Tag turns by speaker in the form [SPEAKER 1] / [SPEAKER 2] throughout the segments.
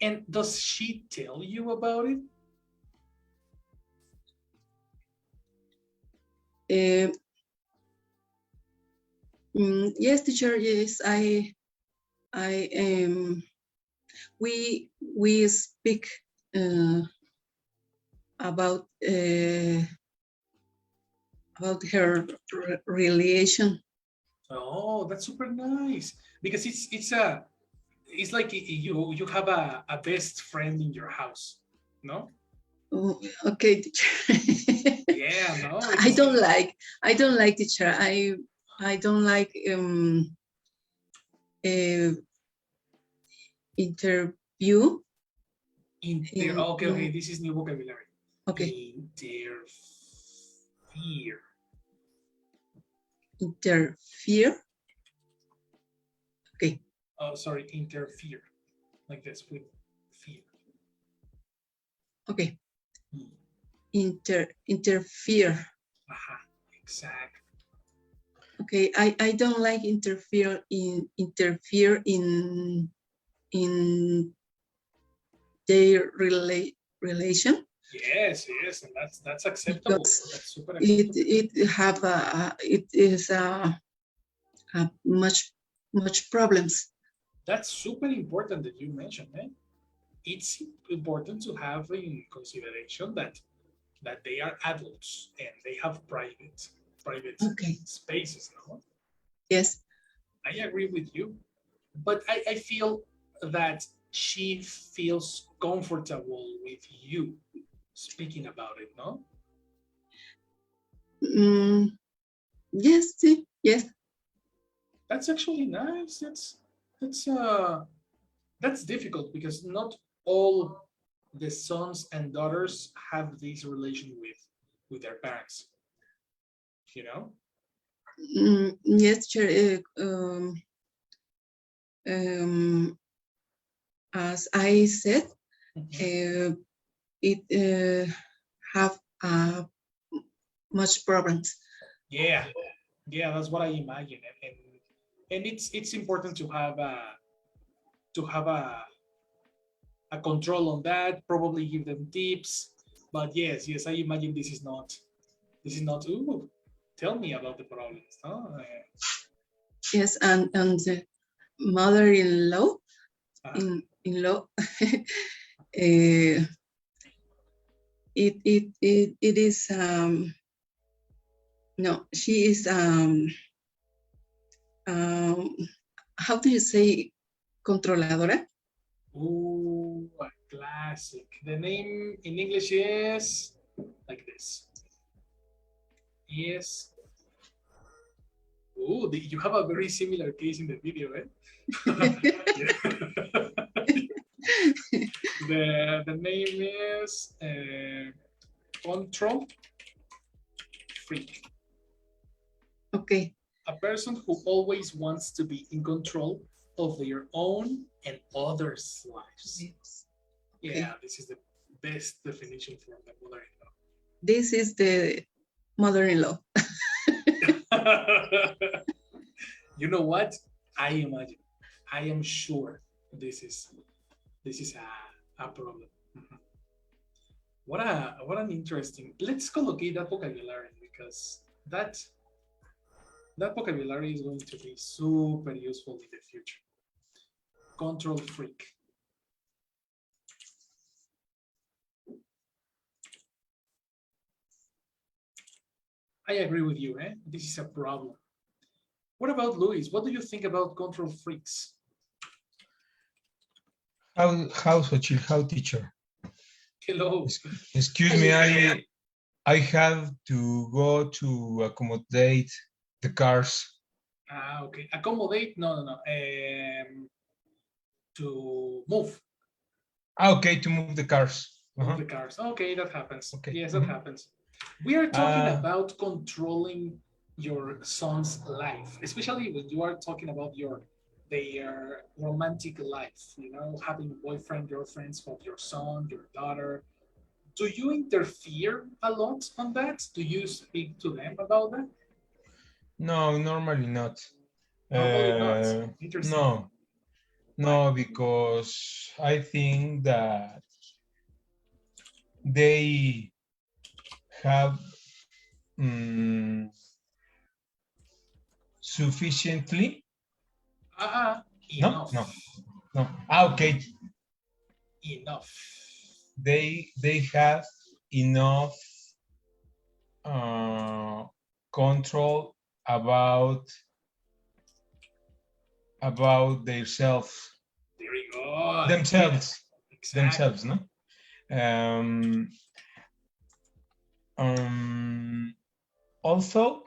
[SPEAKER 1] And does she tell you about it?
[SPEAKER 2] Yes, teacher. Yes, we speak about her relation.
[SPEAKER 1] Oh, that's super nice, because it's like you have a best friend in your house, no?
[SPEAKER 2] Oh, okay, teacher.
[SPEAKER 1] Yeah, no.
[SPEAKER 2] I don't like teacher. I don't like interview.
[SPEAKER 1] Okay, this is new vocabulary.
[SPEAKER 2] Okay.
[SPEAKER 1] Interfere.
[SPEAKER 2] Okay.
[SPEAKER 1] Oh, sorry, interfere. Like this, with fear.
[SPEAKER 2] Okay. Interfere.
[SPEAKER 1] Exactly.
[SPEAKER 2] Okay, I don't like interfere in their relation.
[SPEAKER 1] Yes, and that's acceptable. That's super
[SPEAKER 2] acceptable. It is much problems.
[SPEAKER 1] That's super important that you mentioned, eh? It's important to have in consideration that they are adults and they have private spaces, no?
[SPEAKER 2] Yes.
[SPEAKER 1] I agree with you, but I feel that she feels comfortable with you speaking about it, no?
[SPEAKER 2] Yes, yes.
[SPEAKER 1] That's actually nice. That's difficult because not all the sons and daughters have this relation with their parents, you know?
[SPEAKER 2] Yes, sure. As I said, it have much problems.
[SPEAKER 1] Yeah, that's what I imagine, and it's important to have a control on that. Probably give them tips, but yes, I imagine this is not. Ooh, tell me about the problems. No?
[SPEAKER 2] Yes, and the mother-in-law, in-law, it is no, she is how do you say controladora?
[SPEAKER 1] Ooh, a classic. The name in English is like this. Yes. Oh, you have a very similar case in the video, eh? The name is control freak.
[SPEAKER 2] Okay.
[SPEAKER 1] A person who always wants to be in control of their own and others' lives. Yes. Okay. Yeah, this is the best definition for the mother-in-law.
[SPEAKER 2] This is the mother-in-law.
[SPEAKER 1] You know what? I am sure this is a problem. What an interesting. Let's collocate that vocabulary, because that vocabulary is going to be super useful in the future. Control freak. I agree with you, eh? This is a problem. What about Luis? What do you think about control freaks?
[SPEAKER 3] How teacher?
[SPEAKER 1] Hello.
[SPEAKER 3] Excuse me, I have to go to accommodate the cars.
[SPEAKER 1] Okay. Accommodate? No. To move.
[SPEAKER 3] Okay, to move the cars.
[SPEAKER 1] Move the cars. Okay, that happens. Okay. Yes, that happens. We are talking about controlling your son's life, especially when you are talking about their romantic life, you know, having boyfriend, girlfriends of your son, your daughter. Do you interfere a lot on that? Do you speak to them about that?
[SPEAKER 3] No, normally not.
[SPEAKER 1] Normally not. Interesting.
[SPEAKER 3] No. No, because I think that they have sufficiently.
[SPEAKER 1] Enough.
[SPEAKER 3] No. Okay.
[SPEAKER 1] Enough.
[SPEAKER 3] They have enough control about themselves.
[SPEAKER 1] Very good.
[SPEAKER 3] Themselves.
[SPEAKER 1] Yeah, exactly.
[SPEAKER 3] Themselves, no? Also,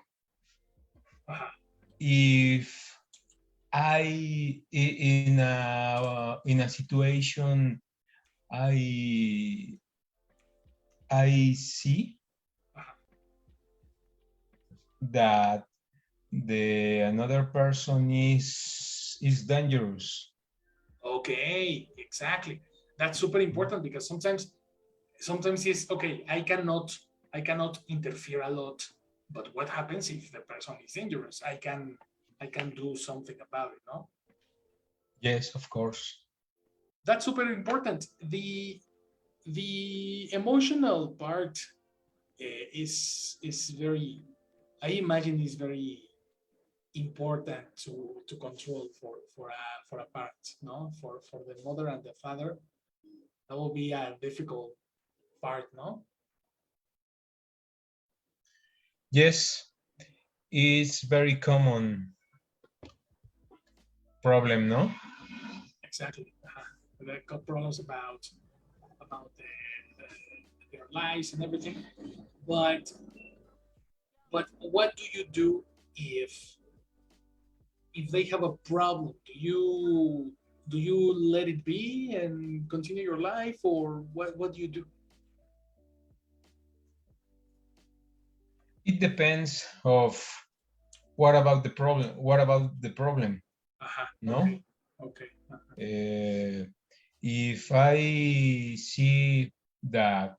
[SPEAKER 3] if I in a situation I see that the another person is dangerous.
[SPEAKER 1] Okay, exactly. That's super important because sometimes it's okay. I cannot interfere a lot, but what happens if the person is dangerous? I can do something about it, no?
[SPEAKER 3] Yes, of course.
[SPEAKER 1] That's super important. The emotional part is very, I imagine, is very important to control for a parent, no? For the mother and the father, that will be a difficult part, no?
[SPEAKER 3] Yes, it's very common problem, no?
[SPEAKER 1] Exactly. They got problems about their lives and everything, but what do you do if they have a problem? Do you let it be and continue your life, or what do you do?
[SPEAKER 3] It depends of what about the problem. No?
[SPEAKER 1] Okay. Okay.
[SPEAKER 3] If I see that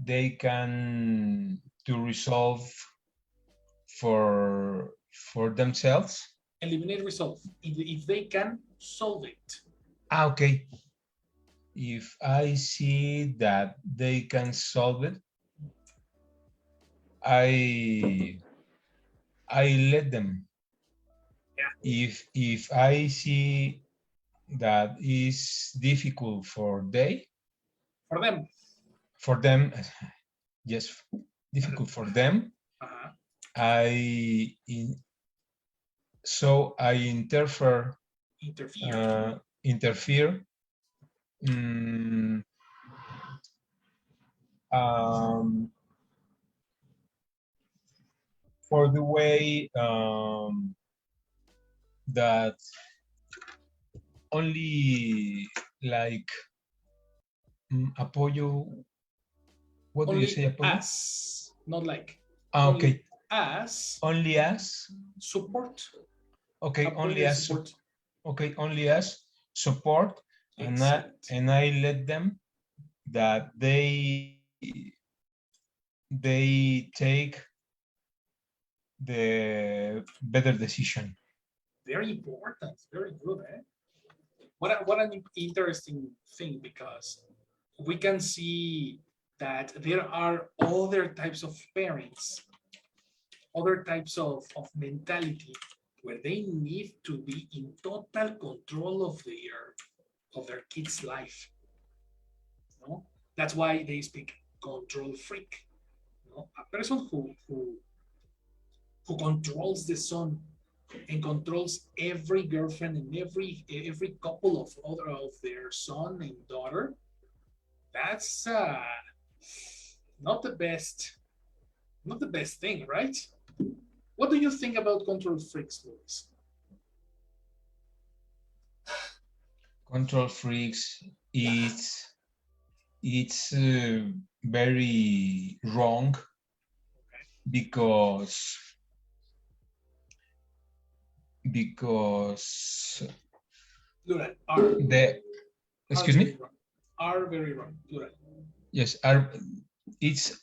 [SPEAKER 3] they can to resolve for themselves.
[SPEAKER 1] Eliminate, resolve. If they can solve it.
[SPEAKER 3] Okay. If I see that they can solve it, I let them.
[SPEAKER 1] Yeah.
[SPEAKER 3] If I see that is difficult for them, yes, difficult for them, I interfere for the way that only like apoyo. What
[SPEAKER 1] only
[SPEAKER 3] do you say, apoyo?
[SPEAKER 1] As, not like.
[SPEAKER 3] Okay.
[SPEAKER 1] As.
[SPEAKER 3] Only as.
[SPEAKER 1] Support.
[SPEAKER 3] Okay,
[SPEAKER 1] Apoyo,
[SPEAKER 3] only as support. Okay, only as support, and I let them that they take the better decision.
[SPEAKER 1] Very important. Very good. What an interesting thing, because we can see that there are other types of parents, other types of mentality, where they need to be in total control of their kid's life. No? That's why they speak control freak. No? A person who controls the son and controls every girlfriend and every couple of other of their son and daughter, that's not the best thing, right? What do you think about control freaks, Luis?
[SPEAKER 3] Control freaks, it's very wrong, because
[SPEAKER 1] Plural, are.
[SPEAKER 3] Excuse me?
[SPEAKER 1] Are very wrong, plural.
[SPEAKER 3] Yes, it's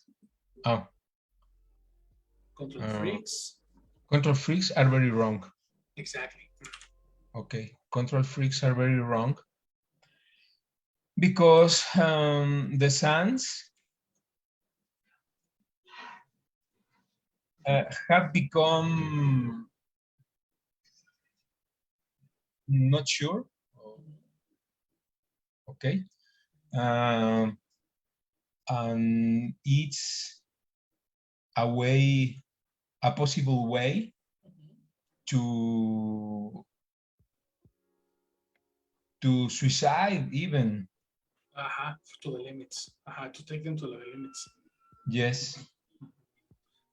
[SPEAKER 1] control freaks.
[SPEAKER 3] Control freaks are very wrong.
[SPEAKER 1] Exactly.
[SPEAKER 3] Okay. control freaks are very wrong, because the sounds have become not sure. Okay. And it's a possible way to suicide even.
[SPEAKER 1] To the limits. To take them to the limits.
[SPEAKER 3] Yes.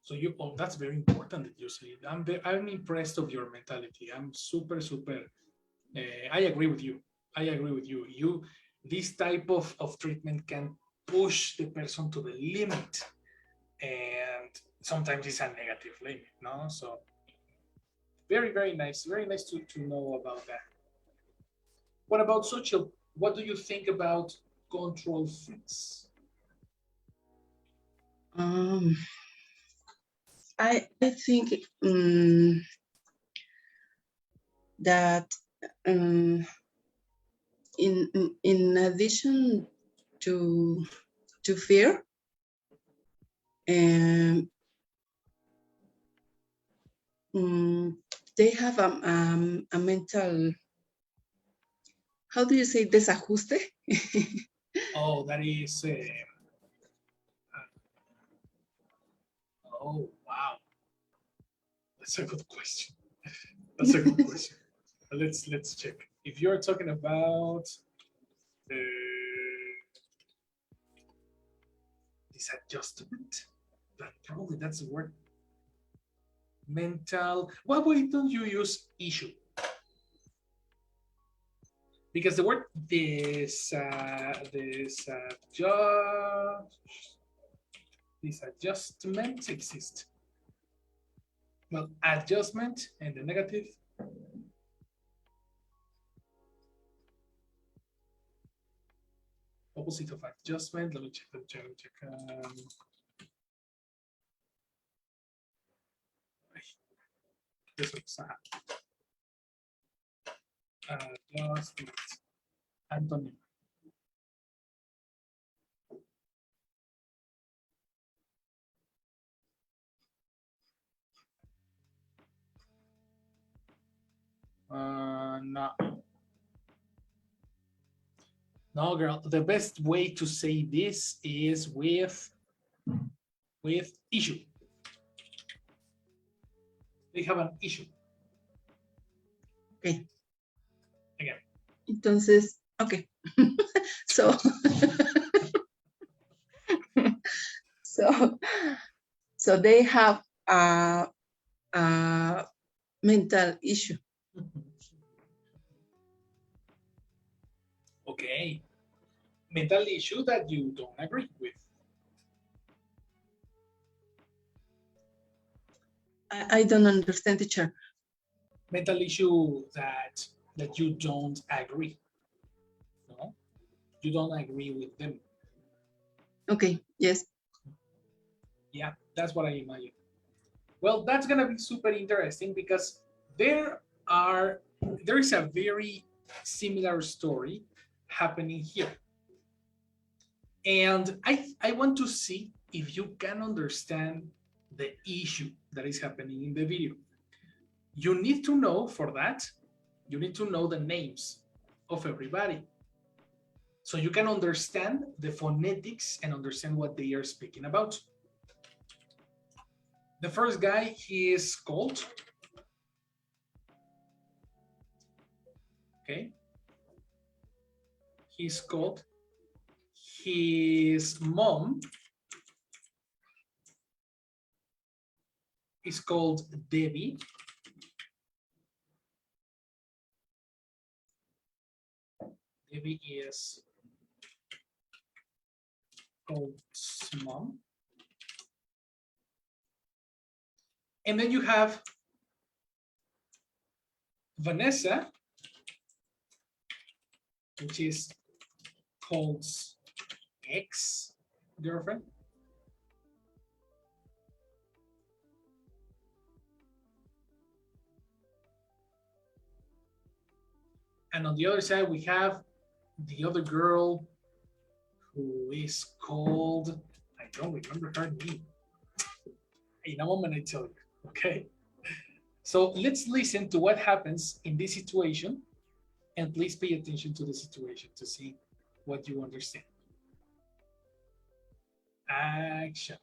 [SPEAKER 1] So that's very important that you say. I'm impressed of your mentality. I'm super. I agree with you. This type of treatment can push the person to the limit, and sometimes it's a negative limit, no? So very nice to know about that. What about social? What do you think about control freaks?
[SPEAKER 2] I think that in addition to fear, they have a mental, how do you say, desajuste?
[SPEAKER 1] Oh, that is. Oh, wow. That's a good question. Let's check. If you're talking about disadjustment, that's the word. Mental. Why don't you use issue? Because the word disadjustment exists. Well, adjustment and the negative. Opposite of adjustment. Let me check. This one's adjustment. Antonym. No. No, girl. The best way to say this is with issue. They have an issue.
[SPEAKER 2] Okay.
[SPEAKER 1] Again.
[SPEAKER 2] Entonces, okay. So, so they have a mental issue.
[SPEAKER 1] Okay. Mental issue that you don't agree with.
[SPEAKER 2] I don't understand, teacher.
[SPEAKER 1] Mental issue that you don't agree. No, you don't agree with them.
[SPEAKER 2] Okay. Yes.
[SPEAKER 1] Yeah, that's what I imagine. Well, that's gonna be super interesting because there is a very similar story happening here. And I want to see if you can understand the issue that is happening in the video. You need to know for that, you need to know the names of everybody. So you can understand the phonetics and understand what they are speaking about. The first guy, he is called. Okay. He's called. His mom is called Debbie. Debbie is called mom. And then you have Vanessa, which is called ex-girlfriend. And on the other side, we have the other girl who is called, I don't remember her name. In a moment, I tell you, okay? So let's listen to what happens in this situation, and please pay attention to the situation to see what you understand. Action.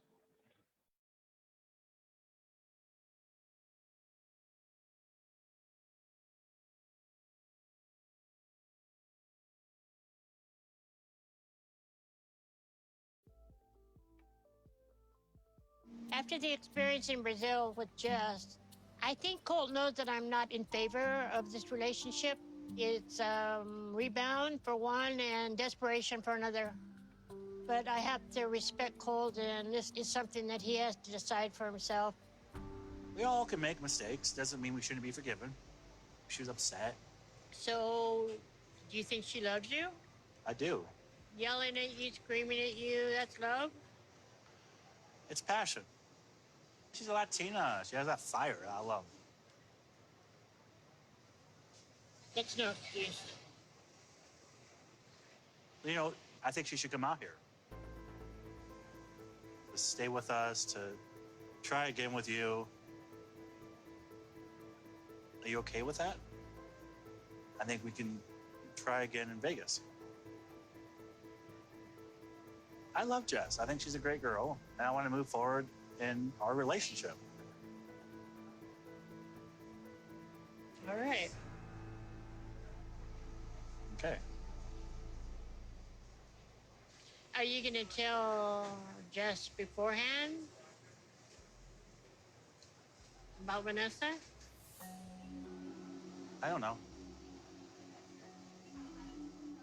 [SPEAKER 4] After the experience in Brazil with Jess, I think Colt knows that I'm not in favor of this relationship. It's rebound for one and desperation for another. But I have to respect Colt, and this is something that he has to decide for himself.
[SPEAKER 5] We all can make mistakes. Doesn't mean we shouldn't be forgiven. She was upset.
[SPEAKER 4] So, do you think she loves you?
[SPEAKER 5] I do.
[SPEAKER 4] Yelling at you, screaming at you, that's love?
[SPEAKER 5] It's passion. She's a Latina. She has that fire I love.
[SPEAKER 4] That's no excuse.
[SPEAKER 5] You know, I think she should come out here. To stay with us, to try again with you. Are you okay with that? I think we can try again in Vegas. I love Jess. I think she's a great girl, and I want to move forward in our relationship.
[SPEAKER 4] All right.
[SPEAKER 5] Okay.
[SPEAKER 4] Are you going to tell Jess beforehand about Vanessa?
[SPEAKER 5] I don't know.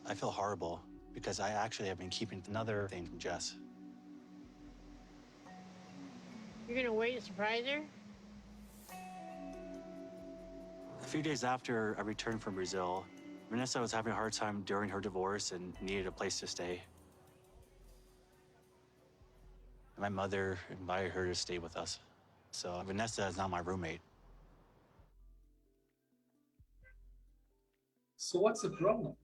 [SPEAKER 5] I feel horrible because I actually have been keeping another thing from Jess.
[SPEAKER 4] You're going to wait and surprise her?
[SPEAKER 5] A few days after I returned from Brazil, Vanessa was having a hard time during her divorce and needed a place to stay. My mother invited her to stay with us. So Vanessa is now my roommate.
[SPEAKER 1] So what's the problem?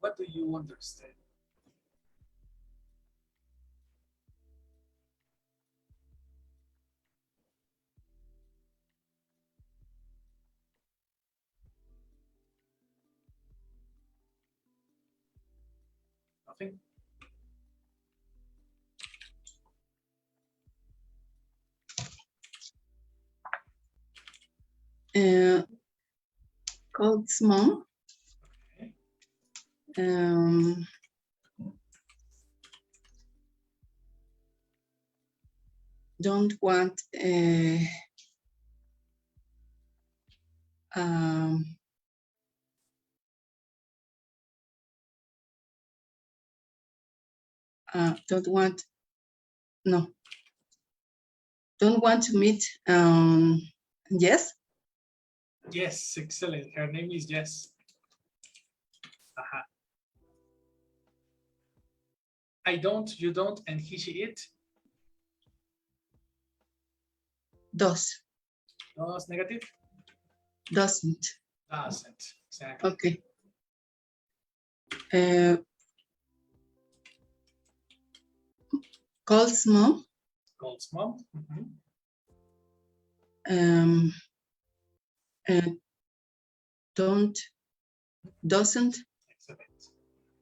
[SPEAKER 1] What do you understand? Nothing?
[SPEAKER 2] Colt's mom
[SPEAKER 1] Okay.
[SPEAKER 2] Don't want don't want to meet Yes.
[SPEAKER 1] Yes, excellent. Her name is Jess. Uh-huh. I don't, you don't, and he, she, it.
[SPEAKER 2] Does.
[SPEAKER 1] Does negative?
[SPEAKER 2] Doesn't.
[SPEAKER 1] Doesn't. Exactly.
[SPEAKER 2] Okay. Calls mom.
[SPEAKER 1] Calls mom. Mm-hmm.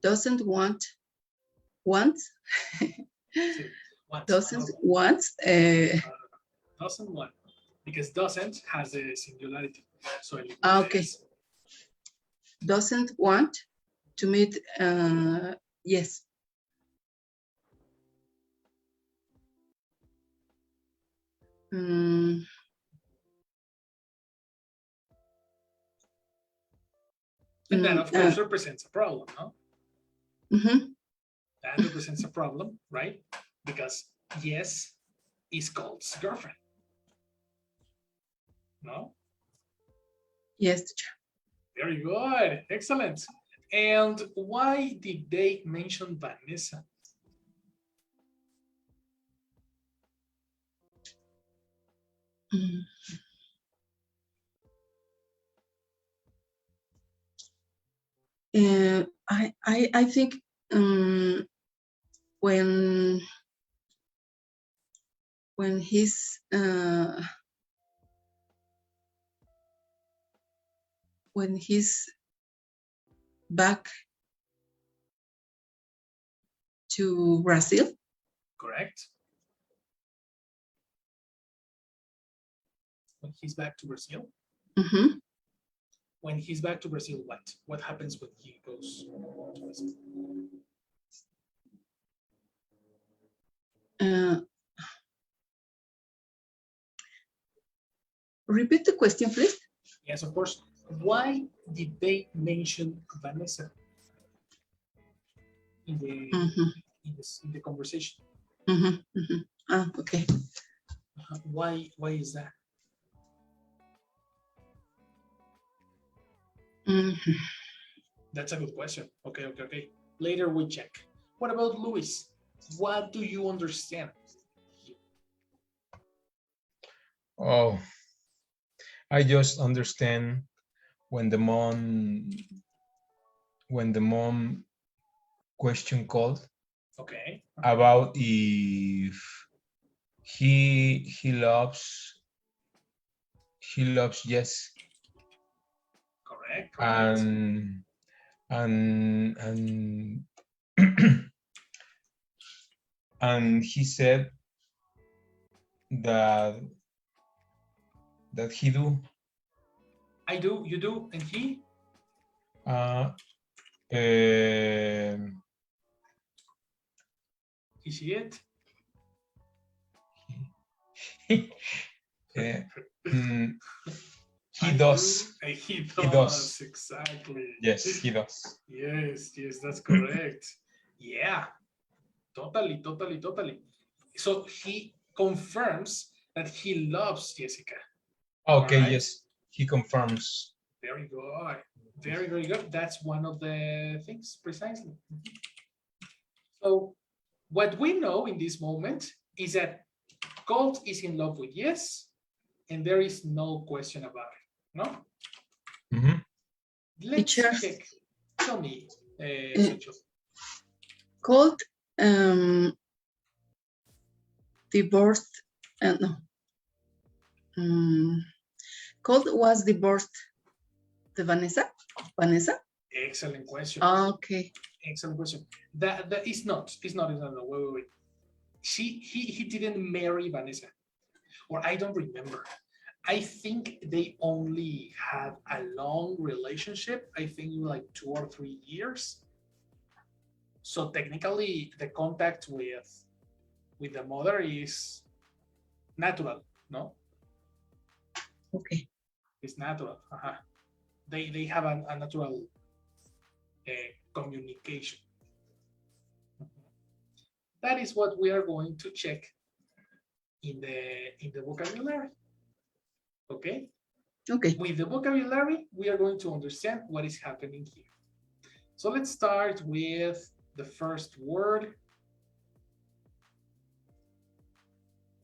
[SPEAKER 2] Doesn't want doesn't want
[SPEAKER 1] doesn't want, because doesn't has a singularity, so
[SPEAKER 2] okay. Doesn't want to meet yes.
[SPEAKER 1] And that, of course, represents a problem, huh?
[SPEAKER 2] Mm-hmm.
[SPEAKER 1] That represents a problem, right? Because yes is Colt's girlfriend. No?
[SPEAKER 2] Yes, teacher.
[SPEAKER 1] Very good. Excellent. And why did they mention Vanessa?
[SPEAKER 2] I think when he's back to Brazil.
[SPEAKER 1] Correct. When he's back to Brazil.
[SPEAKER 2] Mm-hmm.
[SPEAKER 1] When he's back to Brazil, what? What happens when he goes to Brazil?
[SPEAKER 2] Repeat the question, please.
[SPEAKER 1] Yes, of course. Why did they mention Vanessa in the in the conversation?
[SPEAKER 2] Okay.
[SPEAKER 1] Why is that? That's a good question. Okay. Later we check. What about Luis? What do you understand?
[SPEAKER 3] Oh, I just understand when the mom question called.
[SPEAKER 1] Okay.
[SPEAKER 3] About if he loves yes.
[SPEAKER 1] Correct.
[SPEAKER 3] And and he said that he do.
[SPEAKER 1] I do, you do, and he? Is he it?
[SPEAKER 3] He does.
[SPEAKER 1] He does, exactly.
[SPEAKER 3] Yes, he does.
[SPEAKER 1] Yes, that's correct. Yeah, totally. So he confirms that he loves Jessica.
[SPEAKER 3] Okay, right? Yes, he confirms.
[SPEAKER 1] Very good. Very good. That's one of the things, precisely. So what we know in this moment is that Colt is in love with yes, and there is no question about it. No?
[SPEAKER 3] Mm-hmm.
[SPEAKER 1] Let's check. Tell me,
[SPEAKER 2] Colt divorced. Colt was divorced to Vanessa?
[SPEAKER 1] Excellent question.
[SPEAKER 2] Okay.
[SPEAKER 1] Excellent question. That is not. It's not. Wait. He didn't marry Vanessa, or I don't remember. I think they only had a long relationship. I think like 2 or 3 years. So technically, the contact with the mother is natural, no?
[SPEAKER 2] Okay.
[SPEAKER 1] It's natural. They have a natural communication. That is what we are going to check in the vocabulary. Okay?
[SPEAKER 2] Okay.
[SPEAKER 1] With the vocabulary, we are going to understand what is happening here. So let's start with the first word,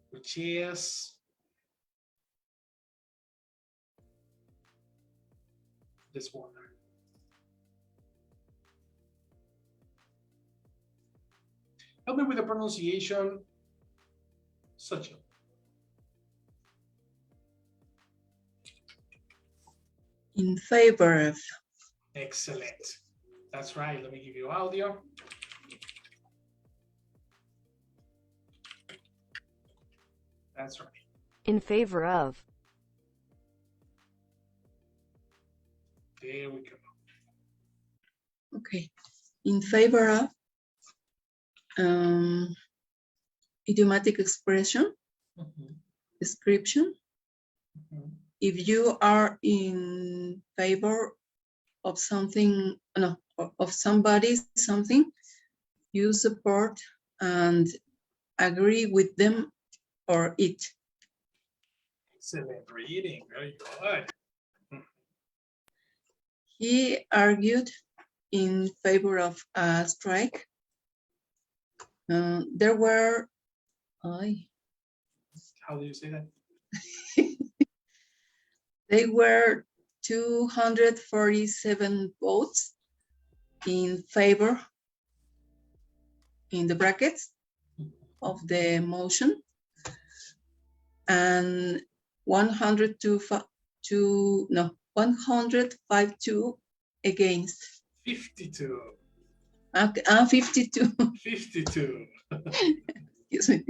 [SPEAKER 1] which is this one. Help me with the pronunciation. Such.
[SPEAKER 2] In favor of.
[SPEAKER 1] Excellent. That's right. Let me give you audio. That's right.
[SPEAKER 6] In favor of.
[SPEAKER 1] There we go.
[SPEAKER 2] Okay. In favor of. Idiomatic expression. Description. If you are in favor of something, of somebody, something, you support and agree with them or it.
[SPEAKER 1] Excellent reading. Very good.
[SPEAKER 2] He argued in favor of a strike. There were,
[SPEAKER 1] How do you say that?
[SPEAKER 2] they were 247 votes in favor in the brackets of the motion, and 105 against.
[SPEAKER 1] 52.
[SPEAKER 2] Okay, 52.
[SPEAKER 1] 52.
[SPEAKER 2] Excuse me.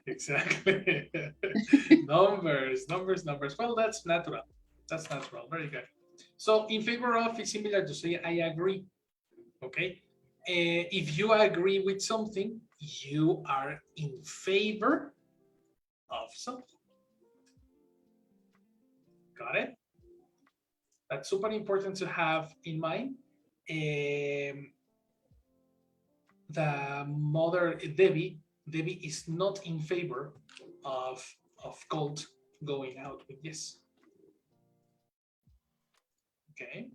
[SPEAKER 1] Exactly. Numbers. Well, that's natural. That's natural. Very good. So in favor of is similar to say I agree. Okay. If you agree with something, you are in favor of something. Got it? That's super important to have in mind. The mother, Debbie is not in favor of Colt going out with yes. Okay.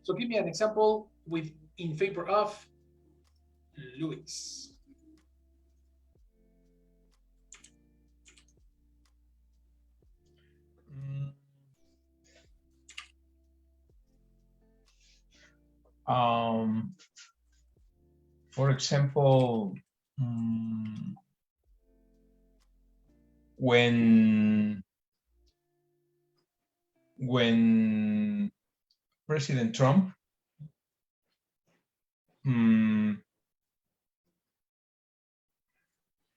[SPEAKER 1] So give me an example with in favor of Louis.
[SPEAKER 3] For example, when President Trump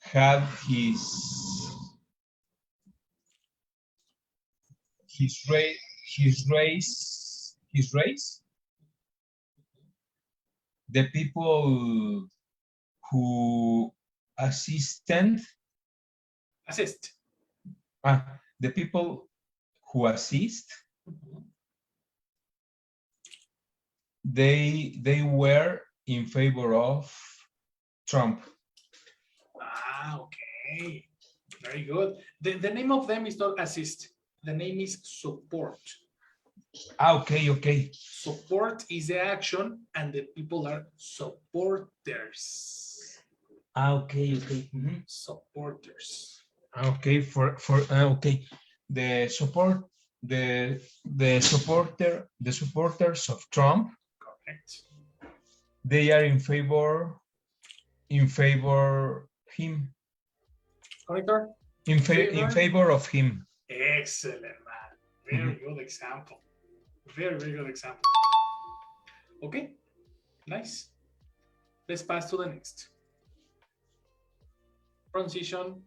[SPEAKER 3] had his race, the people who assist, the people who assist, they were in favor of Trump.
[SPEAKER 1] Okay, very good. The name of them is not assist. The name is support.
[SPEAKER 3] Okay.
[SPEAKER 1] Support is the action, and the people are supporters.
[SPEAKER 3] Okay.
[SPEAKER 1] Supporters.
[SPEAKER 3] Okay, okay. The supporters of Trump.
[SPEAKER 1] Correct.
[SPEAKER 3] They are in favor him.
[SPEAKER 1] Corrector?
[SPEAKER 3] In favor of him.
[SPEAKER 1] Excellent, man. Very good example. Very good example. Okay, nice. Let's pass to the next. Pronunciation,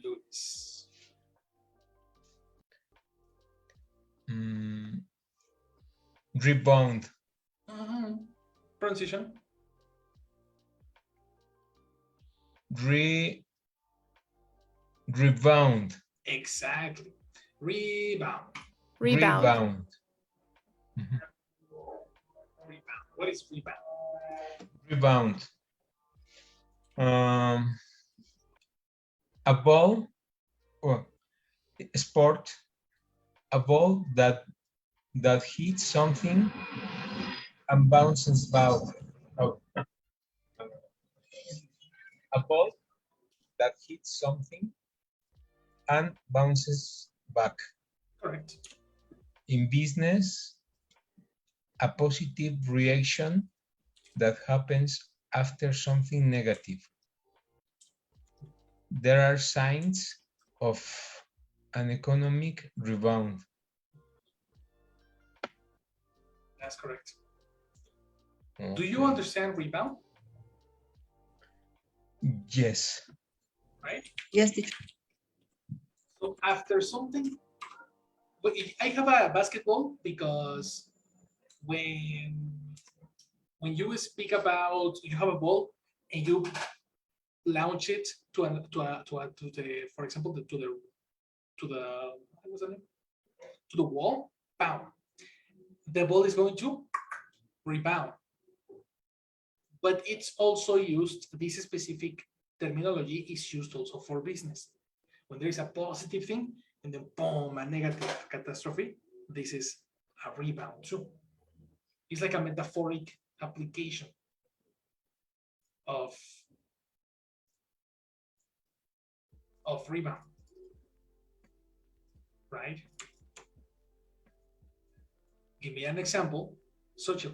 [SPEAKER 1] Louis.
[SPEAKER 3] Rebound.
[SPEAKER 1] Pronunciation.
[SPEAKER 3] Rebound.
[SPEAKER 1] Exactly. Rebound.
[SPEAKER 3] Rebound.
[SPEAKER 1] What is rebound?
[SPEAKER 3] Rebound. A ball or sport. A ball that hits something and bounces back. A ball that hits something and bounces back.
[SPEAKER 1] Correct.
[SPEAKER 3] In business, a positive reaction that happens after something negative. There are signs of an economic rebound.
[SPEAKER 1] That's correct.
[SPEAKER 3] Okay.
[SPEAKER 1] Do you understand rebound?
[SPEAKER 3] Yes.
[SPEAKER 1] Right?
[SPEAKER 2] Yes, teacher.
[SPEAKER 1] So after something, but I have a basketball because when you speak about you have a ball and you launch it to the for example to the wall, bam, the ball is going to rebound. but it's also used, this specific terminology is used also for business. When there is a positive thing and then boom, a negative catastrophe, this is a rebound too. It's like a metaphoric application of rebound, right? Give me an example, social.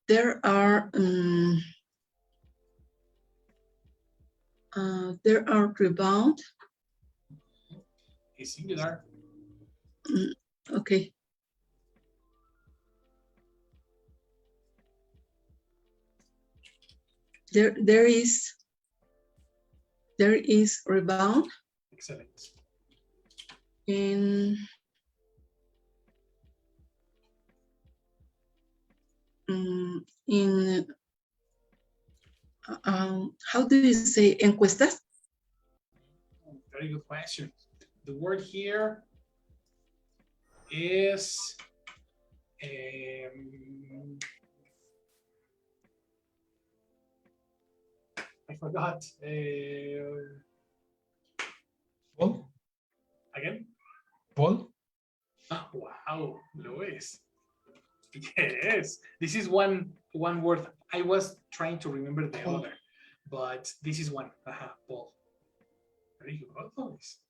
[SPEAKER 2] There are rebound.
[SPEAKER 1] Is singular.
[SPEAKER 2] Okay. There is rebound.
[SPEAKER 1] Excellent.
[SPEAKER 2] In how do you say encuestas?
[SPEAKER 1] Very good question. The word here is I forgot.
[SPEAKER 3] Paul?
[SPEAKER 1] Again?
[SPEAKER 3] Paul?
[SPEAKER 1] Oh, wow, Luis. Yes, this is one word. I was trying to remember the other, but this is one. Paul. Very good, Luis.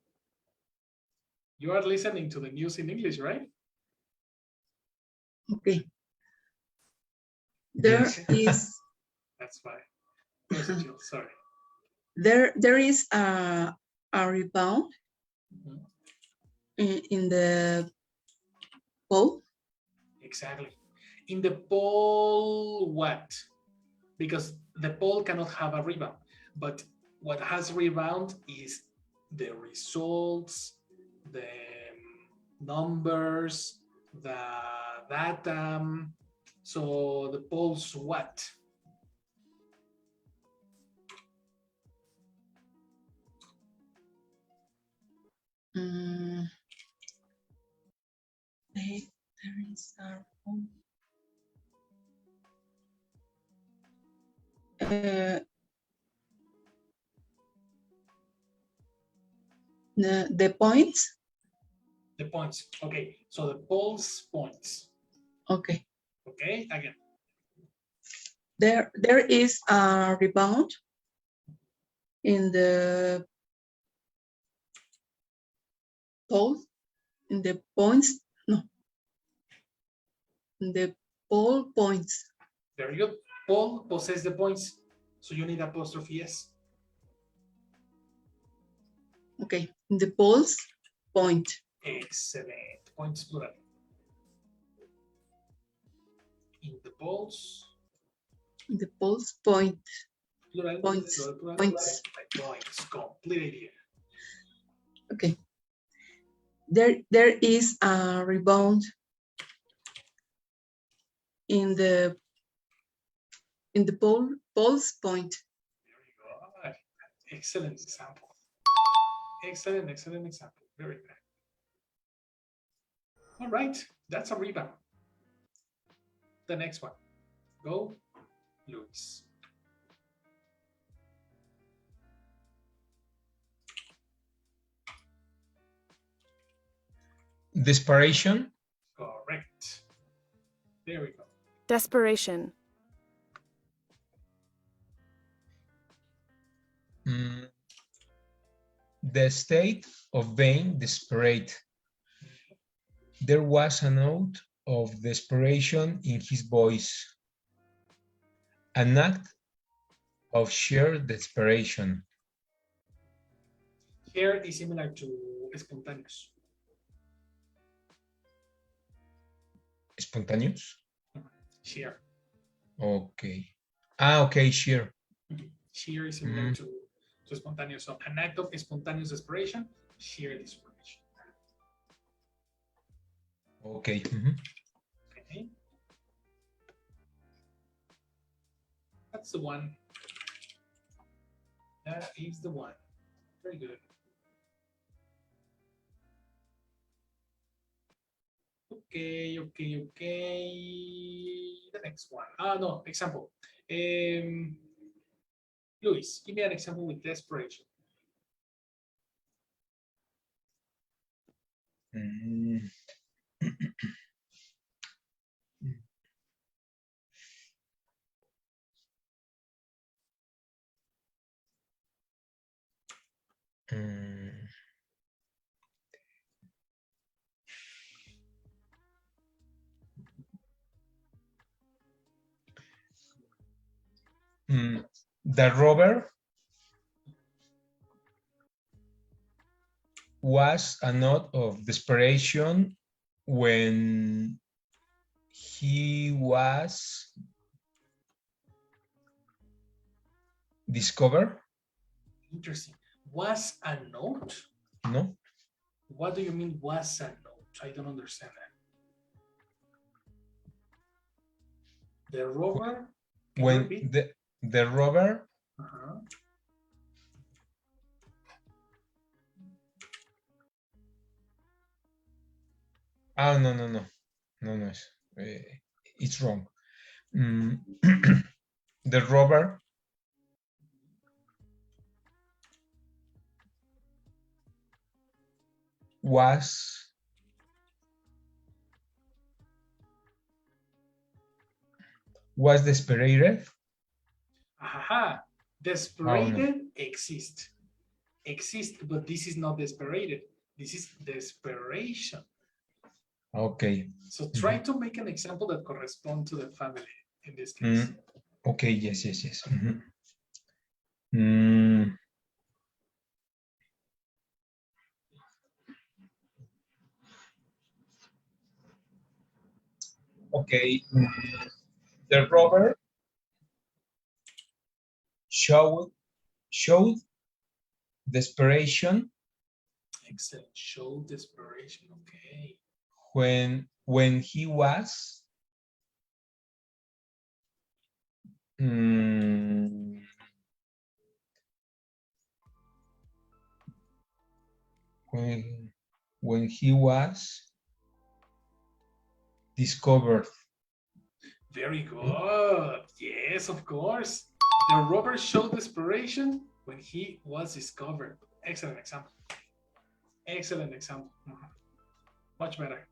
[SPEAKER 1] You are listening to the news in English, right?
[SPEAKER 2] Okay. There is.
[SPEAKER 1] That's why. Sorry.
[SPEAKER 2] There is a rebound in the pole.
[SPEAKER 1] Exactly. In the pole, what? Because the pole cannot have a rebound, but what has rebound is the results, the numbers, the data. So the pole's what?
[SPEAKER 2] There is the points.
[SPEAKER 1] The points. Okay, so the pole's points.
[SPEAKER 2] Okay.
[SPEAKER 1] Okay, again.
[SPEAKER 2] There is a rebound in the pole, in the points. No. In the pole points.
[SPEAKER 1] Very good. Pole possesses the points, so you need apostrophe S.
[SPEAKER 2] Okay, in the pole's point.
[SPEAKER 1] Excellent. Points plural. In the poles.
[SPEAKER 2] In the pole's point.
[SPEAKER 1] Plural.
[SPEAKER 2] Points.
[SPEAKER 1] Plural,
[SPEAKER 2] Points.
[SPEAKER 1] Points. Complete idea.
[SPEAKER 2] Okay. There is a rebound in the pole's point.
[SPEAKER 1] Very good. Excellent example. Excellent example. Very good. All right, that's a rebound. The next one. Go, Luis.
[SPEAKER 3] Desperation?
[SPEAKER 1] Correct. There we go.
[SPEAKER 6] Desperation.
[SPEAKER 3] The state of being desperate. There was a note of desperation in his voice. An act of sheer desperation.
[SPEAKER 1] Here is similar to spontaneous.
[SPEAKER 3] espontáneos.
[SPEAKER 1] Sheer.
[SPEAKER 3] Okay. Ah, okay, sheer.
[SPEAKER 1] Sheer is similar to spontaneous. So an act of spontaneous desperation, sheer desperation.
[SPEAKER 3] Okay.
[SPEAKER 1] Okay. That's the one. That is the one. Very good. Okay. The next one. No, example. Luis, give me an example with desperation.
[SPEAKER 3] The robber was a note of desperation when he was discovered.
[SPEAKER 1] Interesting. Was a note?
[SPEAKER 3] No.
[SPEAKER 1] What do you mean was a note? I don't understand that. The robber?
[SPEAKER 3] When the robber Oh, no, it's wrong. The robber was desperate.
[SPEAKER 1] Desperated exists, but this is not desperated. This is desperation.
[SPEAKER 3] Okay.
[SPEAKER 1] So try to make an example that corresponds to the family in this case.
[SPEAKER 3] Okay, yes. Okay. The robber showed desperation.
[SPEAKER 1] Excellent. Show desperation. Okay.
[SPEAKER 3] When he was when he was discovered.
[SPEAKER 1] Very good. Yes, of course. The robber showed desperation when he was discovered. Excellent example. Much better.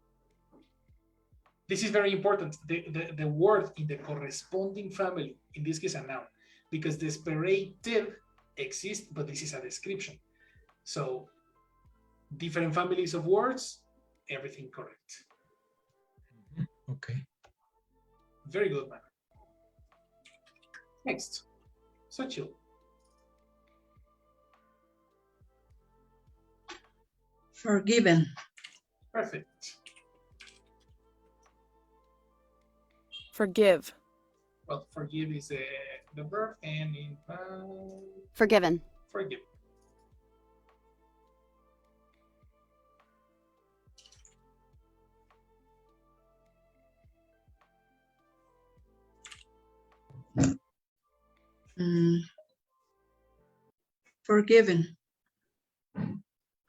[SPEAKER 1] This is very important. The word in the corresponding family, in this case a noun, because desperated exists, but this is a description. So different families of words, everything correct.
[SPEAKER 3] Okay.
[SPEAKER 1] Very good, man. Next. So chill.
[SPEAKER 2] Forgiven.
[SPEAKER 1] Perfect.
[SPEAKER 7] Forgive.
[SPEAKER 1] Well, forgive is the verb, and in
[SPEAKER 8] Forgiven.
[SPEAKER 1] forgive.
[SPEAKER 2] Forgiven.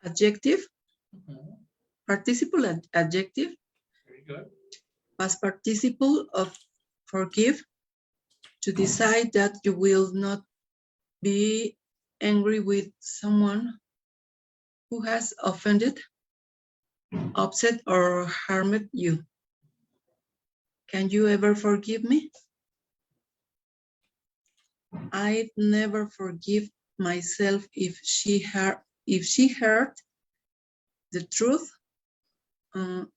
[SPEAKER 2] Adjective. Participle adjective.
[SPEAKER 1] Very good.
[SPEAKER 2] Past participle of forgive, to decide that you will not be angry with someone who has offended, upset, or harmed you. Can you ever forgive me? I'd never forgive myself if she heard the truth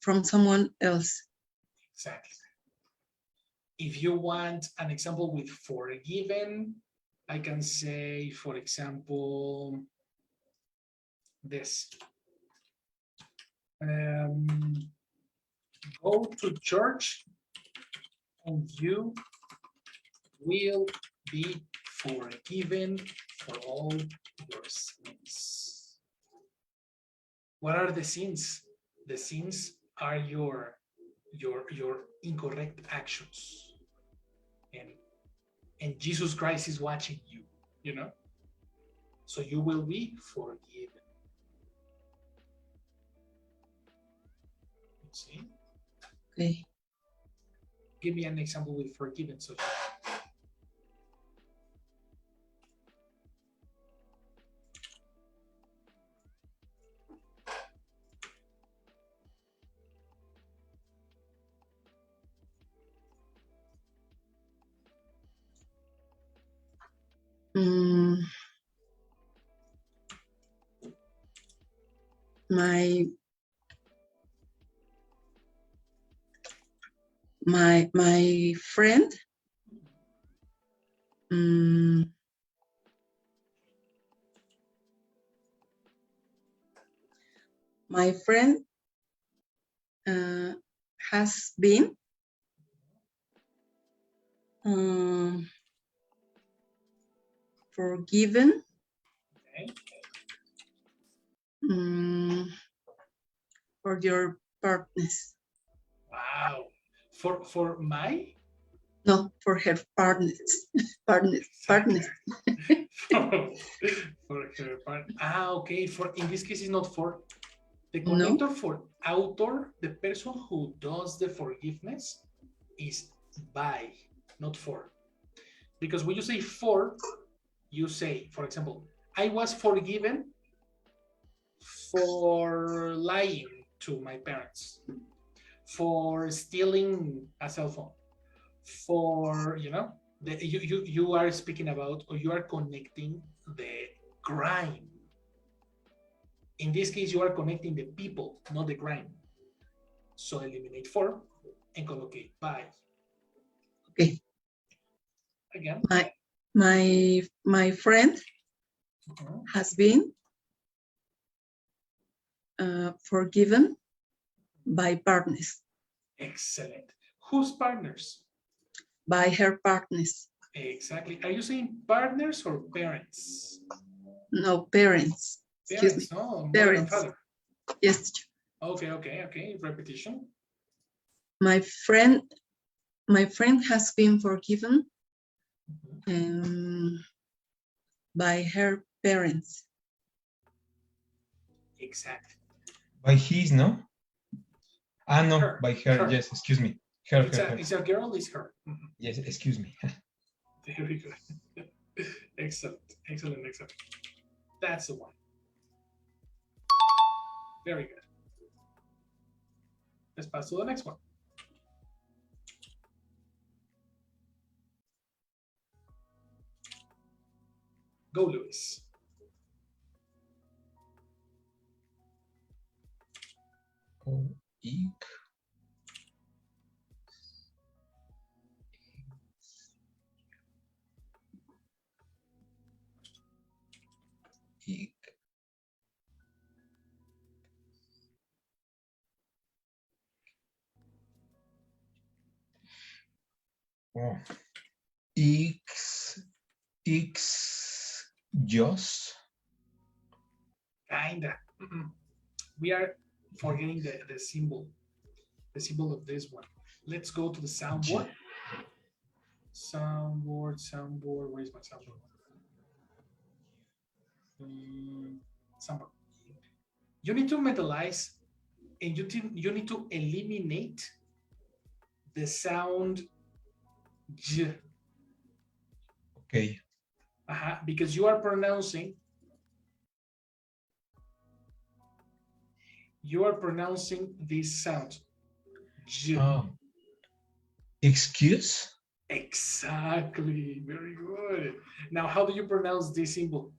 [SPEAKER 2] from someone else.
[SPEAKER 1] Exactly. If you want an example with forgiven, I can say, for example, this. go to church and you will be forgiven for all your sins. What are the sins? The sins are your incorrect actions. And Jesus Christ is watching you, you know? So you will be forgiven. See?
[SPEAKER 2] Okay.
[SPEAKER 1] Give me an example with forgiven. So
[SPEAKER 2] my friend my friend has been forgiven for your partners.
[SPEAKER 1] wow. For my?
[SPEAKER 2] No, for her partners. partners.
[SPEAKER 1] for her partner. Okay. For in this case, it's not for the connector. No. For author, the person who does the forgiveness is by, not for. Because when you say for, you say, for example, I was forgiven for lying to my parents, for stealing a cell phone, for, you know, you are speaking about, or you are connecting the crime. In this case, you are connecting the people, not the crime. So eliminate for and collocate by.
[SPEAKER 2] Okay.
[SPEAKER 1] Again.
[SPEAKER 2] My friend has been forgiven by partners.
[SPEAKER 1] Excellent. Whose partners?
[SPEAKER 2] By her partners.
[SPEAKER 1] Exactly. Are you saying partners or parents?
[SPEAKER 2] No, parents. Excuse me.
[SPEAKER 1] No,
[SPEAKER 2] parents.
[SPEAKER 1] Father.
[SPEAKER 2] Yes.
[SPEAKER 1] Okay. Repetition.
[SPEAKER 2] My friend has been forgiven by her parents.
[SPEAKER 1] Exactly.
[SPEAKER 3] By his, no? Ah, no,
[SPEAKER 1] her.
[SPEAKER 3] By her. Yes, excuse me. Her.
[SPEAKER 1] It's a girl, it's her.
[SPEAKER 3] Yes, excuse me.
[SPEAKER 1] Very good. Excellent. That's the one. Very good. Let's pass to the next one. Go, Luis.
[SPEAKER 3] Ik. Oh. Just.
[SPEAKER 1] Kinda. We are forgetting the symbol of this one. Let's go to the soundboard. Soundboard. Where is my soundboard? Soundboard. You need to mentalize, and you need to eliminate the sound J.
[SPEAKER 3] Okay.
[SPEAKER 1] Because you are pronouncing this sound. J.
[SPEAKER 3] Oh. Excuse?
[SPEAKER 1] Exactly. Very good. Now, how do you pronounce this symbol?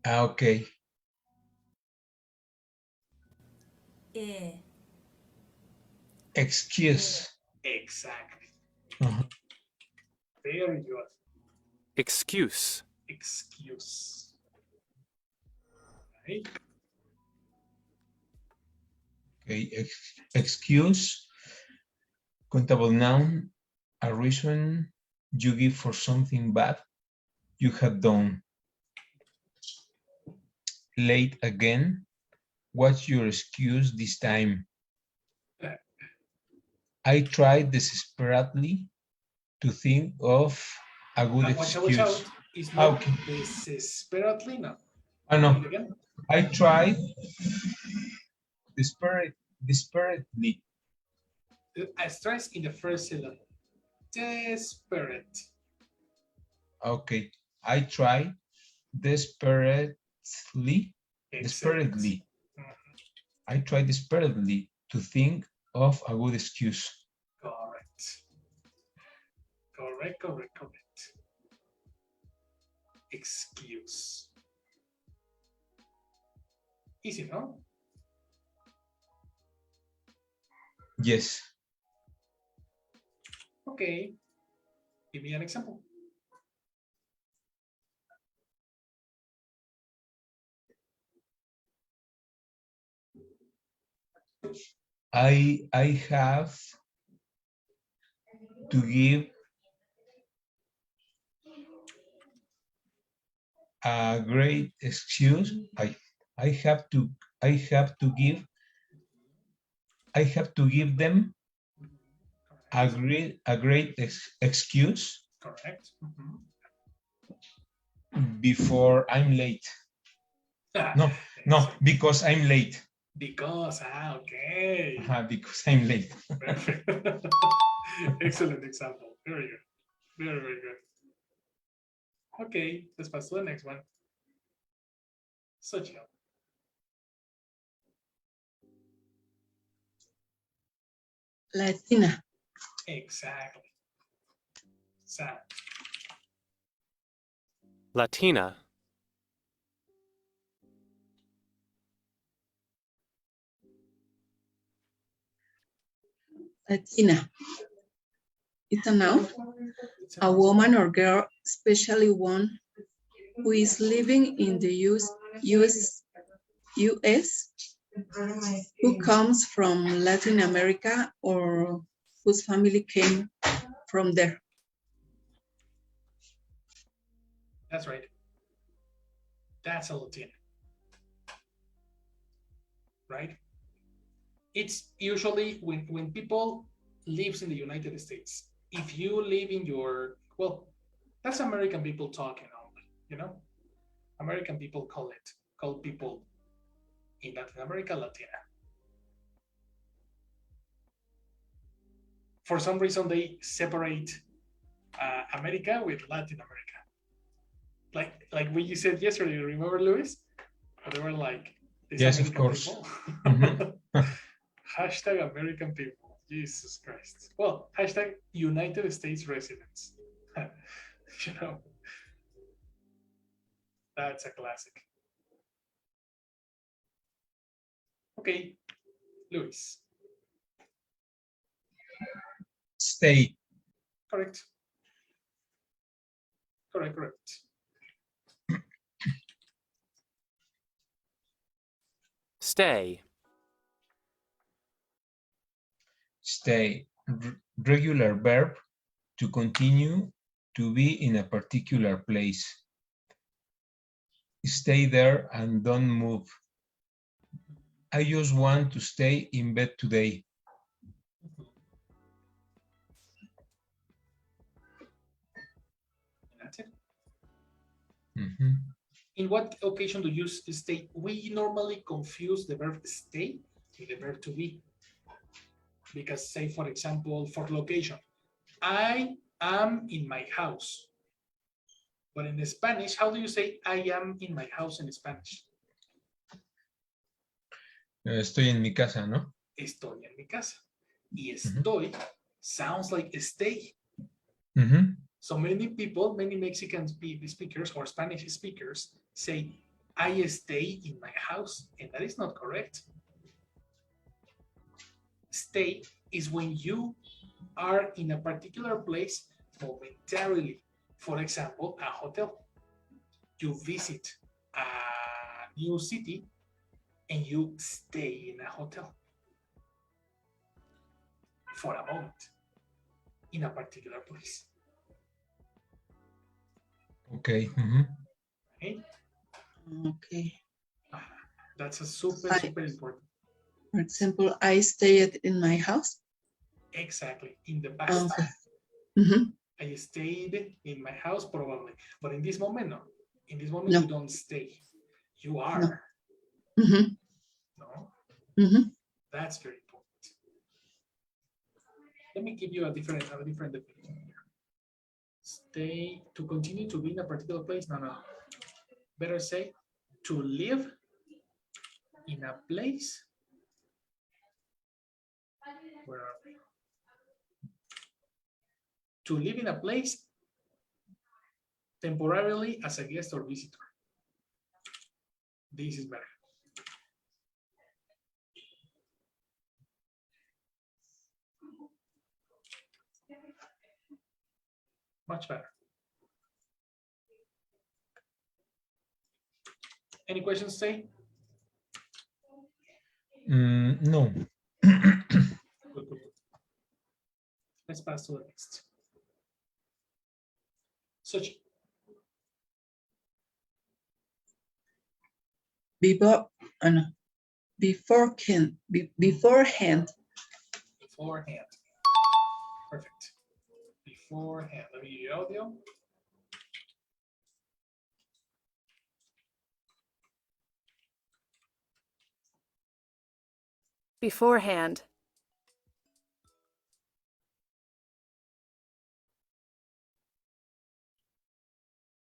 [SPEAKER 3] Okay. Excuse.
[SPEAKER 1] Exactly.
[SPEAKER 3] Uh-huh.
[SPEAKER 1] Very good.
[SPEAKER 7] Excuse.
[SPEAKER 1] Right.
[SPEAKER 3] Okay, excuse, countable noun, a reason you give for something bad you have done. Late again, what's your excuse this time? I tried desperately to think of a good excuse.
[SPEAKER 1] Watch out. It's not
[SPEAKER 3] Okay.
[SPEAKER 1] desperately, no.
[SPEAKER 3] Oh, no.
[SPEAKER 1] Again.
[SPEAKER 3] I tried desperately.
[SPEAKER 1] I stress in the first syllable. Desperate.
[SPEAKER 3] Okay. I tried desperately.
[SPEAKER 1] Excellent.
[SPEAKER 3] I tried desperately to think of a good excuse.
[SPEAKER 1] Correct. Excuse. Easy, no?
[SPEAKER 3] Yes.
[SPEAKER 1] Okay. Give me an example.
[SPEAKER 3] I have to give a great excuse. I have to give them a great excuse.
[SPEAKER 1] Correct.
[SPEAKER 3] Before I'm late. No, because I'm late.
[SPEAKER 1] Because, okay.
[SPEAKER 3] Because I'm late.
[SPEAKER 1] Perfect. Excellent example. Very good. Very, very good. Okay, let's pass to the next one. So chill.
[SPEAKER 2] Latina.
[SPEAKER 1] Exactly. Sad.
[SPEAKER 7] Latina.
[SPEAKER 2] Latina. It's a noun. A woman or girl, especially one who is living in the US, who comes from Latin America or whose family came from there.
[SPEAKER 1] That's right. That's a Latina. Right? It's usually when people lives in the United States, if you live in your, well, that's American people talking only, you know? American people call people in Latin America Latina. For some reason, they separate America with Latin America. Like what you said yesterday, remember, Luis? They were like,
[SPEAKER 3] yes, American, of course.
[SPEAKER 1] Hashtag American people. Jesus Christ. Well, hashtag United States residents. You know, that's a classic. Okay, Luis.
[SPEAKER 3] Stay.
[SPEAKER 1] Correct. Correct.
[SPEAKER 7] Stay.
[SPEAKER 3] Stay. Regular verb to continue to be in a particular place. Stay there and don't move. I just want to stay in bed today.
[SPEAKER 1] That's it.
[SPEAKER 3] Mm-hmm.
[SPEAKER 1] In what occasion do you use stay? We normally confuse the verb stay with the verb to be. Because say, for example, for location, I am in my house. But in Spanish, how do you say I am in my house in Spanish?
[SPEAKER 3] Estoy en mi casa, ¿no?
[SPEAKER 1] Estoy en mi casa. Y estoy sounds like stay. So many people, many Mexican speakers or Spanish speakers say, I stay in my house. And that is not correct. Stay is when you are in a particular place momentarily. For example, a hotel. You visit a new city and you stay in a hotel. for a moment in a particular place.
[SPEAKER 3] Okay.
[SPEAKER 1] Okay?
[SPEAKER 2] Okay.
[SPEAKER 1] That's a super important.
[SPEAKER 2] For example, I stayed in my house.
[SPEAKER 1] Exactly. In the past.
[SPEAKER 2] Okay.
[SPEAKER 1] I stayed in my house probably. But in this moment, no. In this moment,
[SPEAKER 2] No.
[SPEAKER 1] you don't stay. You are.
[SPEAKER 2] No.
[SPEAKER 1] No? That's very important. Let me give you a different definition here. Stay, to continue to be in a particular place. No. Better say to live in a place. Where are we? To live in a place temporarily as a guest or visitor. This is better. Much better. Any questions, Say?
[SPEAKER 3] No.
[SPEAKER 1] Good. Let's pass to the next. Such.
[SPEAKER 2] Beforehand.
[SPEAKER 1] Perfect. Beforehand. Let me give you audio.
[SPEAKER 9] Beforehand.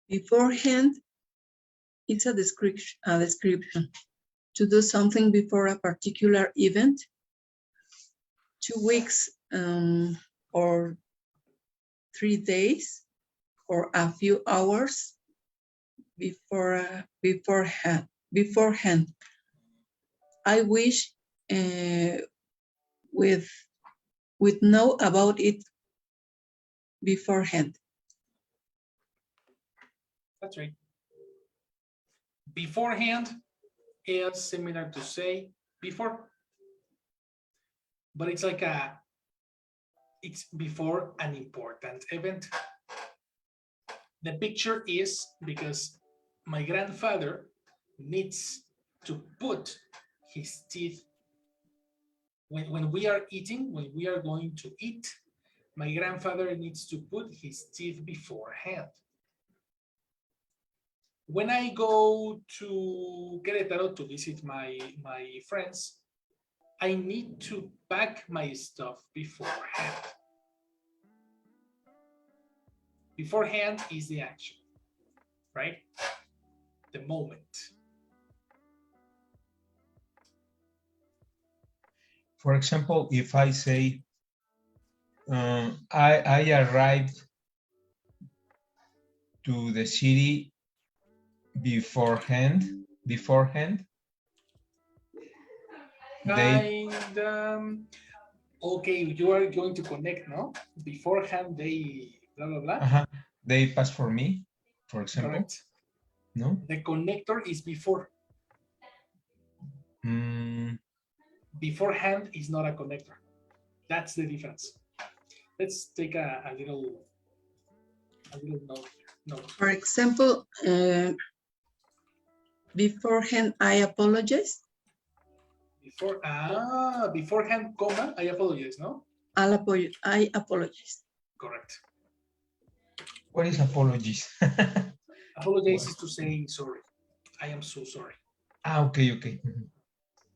[SPEAKER 2] Beforehand, it's a description. To do something before a particular event, 2 weeks or 3 days or a few hours beforehand. I wish with know about it beforehand.
[SPEAKER 1] That's right. Beforehand is similar to say before, but it's like it's before an important event. The picture is because my grandfather needs to put his teeth when we are eating, when we are going to eat, my grandfather needs to put his teeth beforehand. When I go to Querétaro to visit my friends, I need to pack my stuff beforehand. Beforehand is the action, right? The moment.
[SPEAKER 3] For example, if I say, I arrived to the city beforehand.
[SPEAKER 1] Okay, you are going to connect, no? Beforehand, they blah blah blah.
[SPEAKER 3] They pass for me, for example.
[SPEAKER 1] Correct.
[SPEAKER 3] No.
[SPEAKER 1] The connector is before. Beforehand is not a connector. That's the difference. Let's take a little note here. No.
[SPEAKER 2] For example, beforehand, I apologize.
[SPEAKER 1] Beforehand, comma, I apologize, no?
[SPEAKER 2] I apologize.
[SPEAKER 1] Correct.
[SPEAKER 3] What is apologies?
[SPEAKER 1] Apologize is to say sorry. I am so sorry.
[SPEAKER 3] Okay.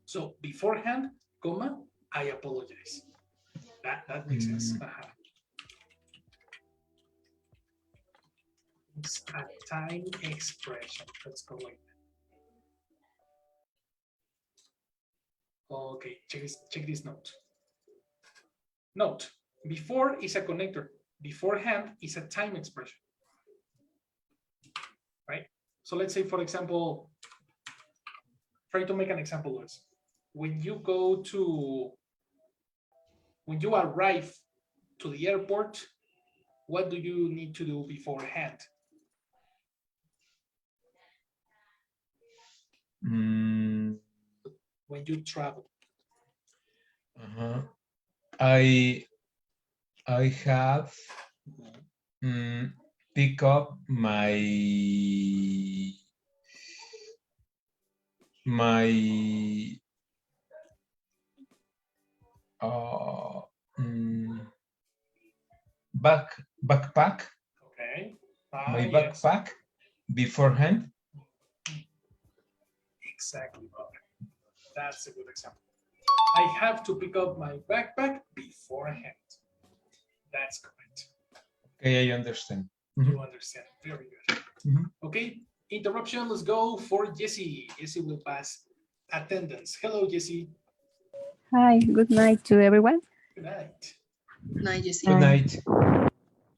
[SPEAKER 1] So beforehand, comma, I apologize. That makes sense. It's a time expression. Let's go like that. Okay, check this note. Note, before is a connector. Beforehand is a time expression. Right? So let's say, for example, try to make an example, Luis. When you arrive to the airport, what do you need to do beforehand? When you travel.
[SPEAKER 3] I I have pick up my backpack.
[SPEAKER 1] Okay.
[SPEAKER 3] My
[SPEAKER 1] Yes.
[SPEAKER 3] backpack beforehand.
[SPEAKER 1] Exactly, Bob. That's a good example. I have to pick up my backpack beforehand. That's correct.
[SPEAKER 3] Okay, I understand.
[SPEAKER 1] You understand. Very good. Okay, interruption. Let's go for Jessie. Jessie will pass attendance. Hello, Jessie.
[SPEAKER 9] Hi, good night to everyone.
[SPEAKER 1] Good night.
[SPEAKER 2] Night, Jessie.
[SPEAKER 3] Good night.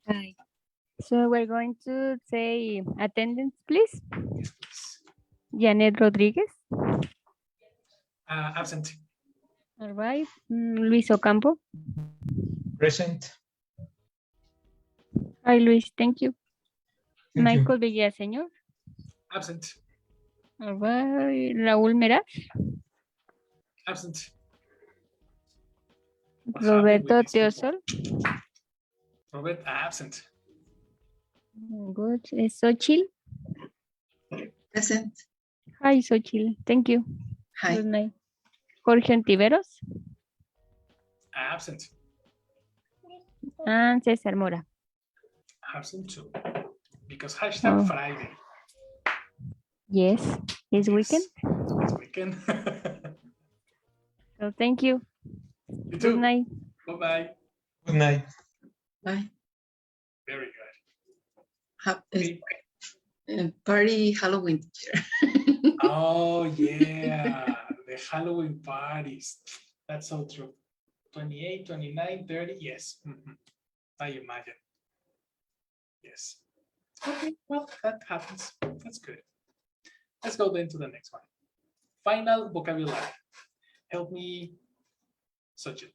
[SPEAKER 9] Hi. So we're going to say attendance, please.
[SPEAKER 1] Yes, please.
[SPEAKER 9] Janet Rodriguez.
[SPEAKER 1] Absent.
[SPEAKER 9] All right. Luis Ocampo.
[SPEAKER 3] Present.
[SPEAKER 9] Hi, Luis. Thank you.
[SPEAKER 3] Thank
[SPEAKER 9] Michael Villaseñor.
[SPEAKER 1] Absent.
[SPEAKER 9] All right. Raúl Meraz.
[SPEAKER 1] Absent.
[SPEAKER 9] Roberto Teosol.
[SPEAKER 1] Robert, absent.
[SPEAKER 9] Good. Xochitl.
[SPEAKER 2] Present.
[SPEAKER 9] Hi, Xochitl. Thank you.
[SPEAKER 2] Hi.
[SPEAKER 9] Good night. Jorge Antiveros.
[SPEAKER 1] Absent.
[SPEAKER 9] And César Mora.
[SPEAKER 1] Absent too. Because hashtag Friday.
[SPEAKER 9] Yes. This weekend.
[SPEAKER 1] This weekend.
[SPEAKER 9] So thank you.
[SPEAKER 1] You
[SPEAKER 9] Good
[SPEAKER 1] too.
[SPEAKER 9] night.
[SPEAKER 1] Bye-bye.
[SPEAKER 3] Good night.
[SPEAKER 2] Bye.
[SPEAKER 1] Very good.
[SPEAKER 2] Party Halloween teacher.
[SPEAKER 1] Oh, yeah. The Halloween parties. That's so true. 28, 29, 30. Yes. I imagine. Yes. Okay. Well, that happens. That's good. Let's go then to the next one. Final vocabulary. Help me search it.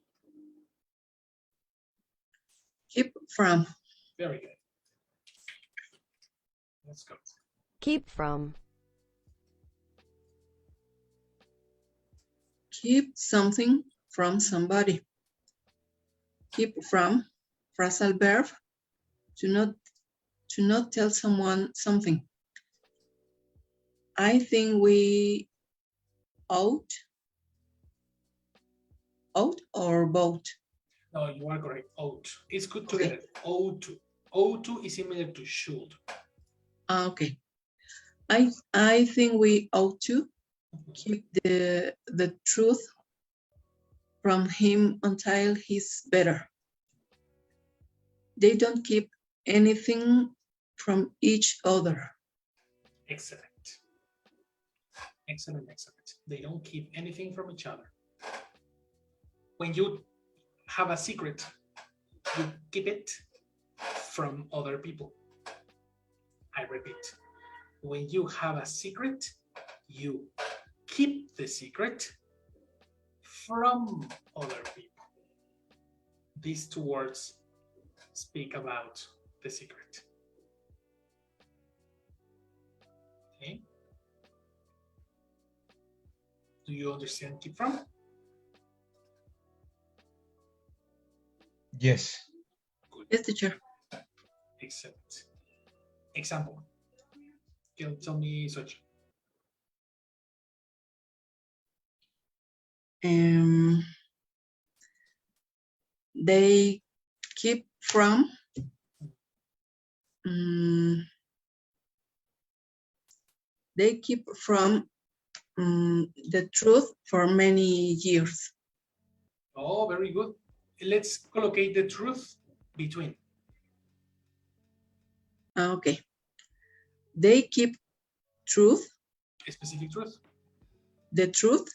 [SPEAKER 2] Keep from.
[SPEAKER 1] Very good. Let's go.
[SPEAKER 6] Keep from.
[SPEAKER 2] Keep something from somebody. Keep from, phrasal verb, to not tell someone something. I think we ought or both.
[SPEAKER 1] No, you are correct. Ought. It's good to
[SPEAKER 2] Okay.
[SPEAKER 1] get it. Ought to. Ought to is similar to should.
[SPEAKER 2] Okay. I think we ought to keep the truth from him until he's better. They don't keep anything from each other.
[SPEAKER 1] Excellent. Excellent, excellent. They don't keep anything from each other. When you have a secret, you keep it from other people. I repeat, when you have a secret, you keep the secret from other people. These two words speak about the secret. Okay. Do you understand keep from?
[SPEAKER 3] Yes.
[SPEAKER 1] Good.
[SPEAKER 2] Yes, teacher.
[SPEAKER 1] Excellent. Example. Can you tell me such?
[SPEAKER 2] They keep from the truth for many years.
[SPEAKER 1] Oh, very good. Let's collocate the truth between.
[SPEAKER 2] Okay. They keep truth,
[SPEAKER 1] A specific truth.
[SPEAKER 2] the truth.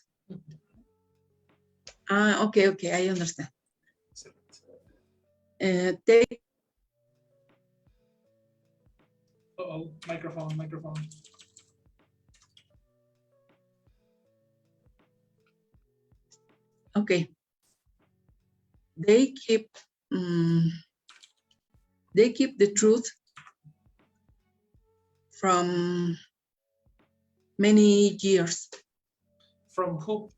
[SPEAKER 2] Okay, I understand. They
[SPEAKER 1] Uh-oh, microphone.
[SPEAKER 2] Okay. They keep the truth from many years.
[SPEAKER 1] From who?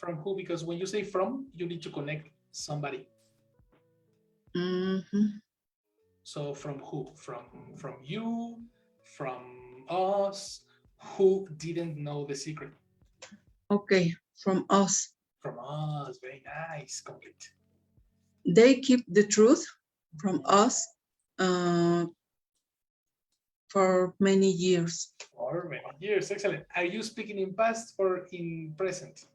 [SPEAKER 1] From who? Because when you say from, you need to connect somebody. So from who? From you, from us, who didn't know the secret?
[SPEAKER 2] Okay, from us.
[SPEAKER 1] From us, very nice, complete.
[SPEAKER 2] They keep the truth from us for many years.
[SPEAKER 1] For many years, excellent. Are you speaking in past or in present?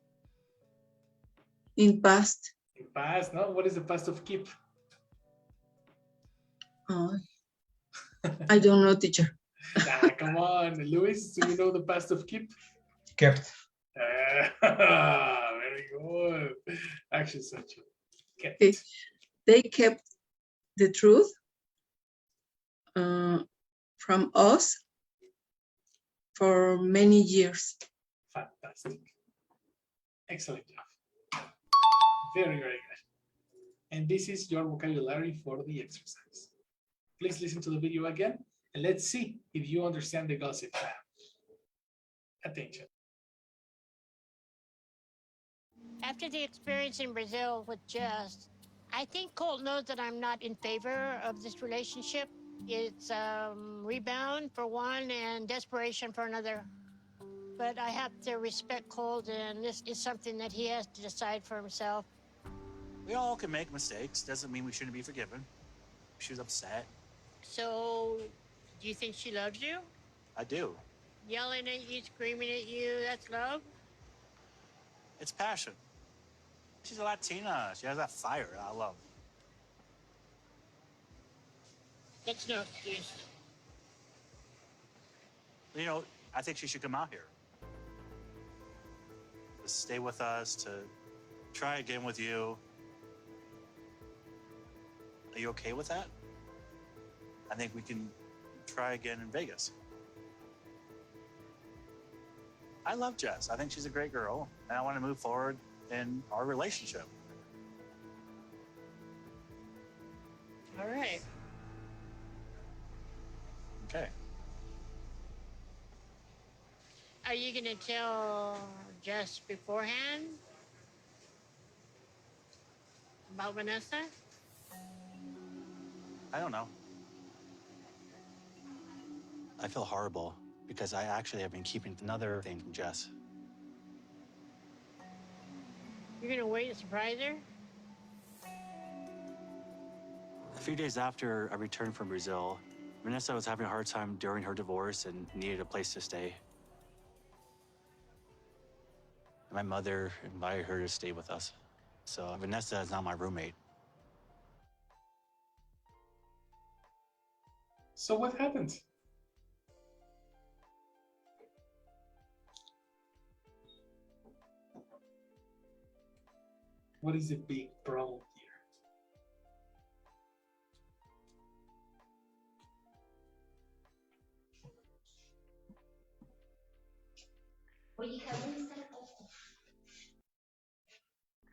[SPEAKER 2] In past.
[SPEAKER 1] In past, no? What is the past of keep?
[SPEAKER 2] I don't know, teacher.
[SPEAKER 1] Come on, Luis, do you know the past of keep?
[SPEAKER 3] Kept.
[SPEAKER 1] Very good. Action such. Kept.
[SPEAKER 2] Okay. They kept the truth from us for many years.
[SPEAKER 1] Fantastic. Excellent job. Very, very good. And this is your vocabulary for the exercise. Please listen to the video again and let's see if you understand the gossip. Attention.
[SPEAKER 4] After the experience in Brazil with Jess, I think Colt knows that I'm not in favor of this relationship. It's rebound for one and desperation for another. But I have to respect Colt, and this is something that he has to decide for himself.
[SPEAKER 5] We all can make mistakes. Doesn't mean we shouldn't be forgiven. She was upset.
[SPEAKER 4] So, do you think she loves you?
[SPEAKER 5] I do.
[SPEAKER 4] Yelling at you, screaming at you, that's love?
[SPEAKER 5] It's passion. She's a Latina. She has that fire that I love.
[SPEAKER 4] That's no excuse.
[SPEAKER 5] You know, I think she should come out here. To stay with us, to try again with you. Are you okay with that? I think we can try again in Vegas. I love Jess. I think she's a great girl, and I want to move forward in our relationship.
[SPEAKER 4] All right.
[SPEAKER 5] Okay.
[SPEAKER 4] Are you going to tell Jess beforehand about Vanessa?
[SPEAKER 5] I don't know. I feel horrible because I actually have been keeping another thing from Jess.
[SPEAKER 4] You're going to wait and surprise her?
[SPEAKER 5] A few days after I returned from Brazil, Vanessa was having a hard time during her divorce and needed a place to stay. My mother invited her to stay with us. So Vanessa is now my roommate.
[SPEAKER 1] So what happened? What is the big problem here?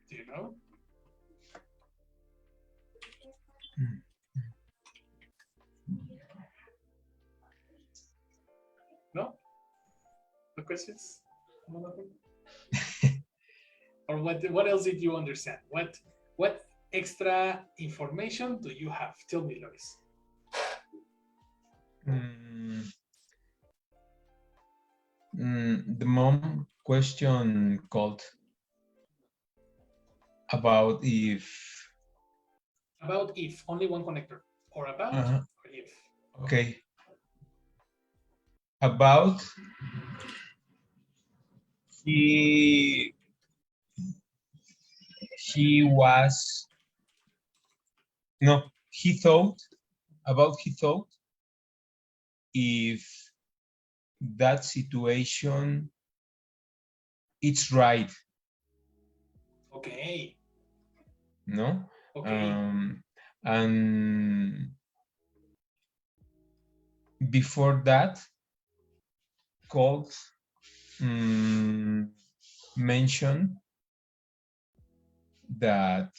[SPEAKER 1] Do you know? No? No questions? Or what else did you understand? What extra information do you have? Tell me, Luis.
[SPEAKER 3] The mom question called about if
[SPEAKER 1] Only one connector, or about or if.
[SPEAKER 3] Okay. About he thought if that situation it's right.
[SPEAKER 1] Okay.
[SPEAKER 3] No?
[SPEAKER 1] Okay.
[SPEAKER 3] And before that, Colt mentioned that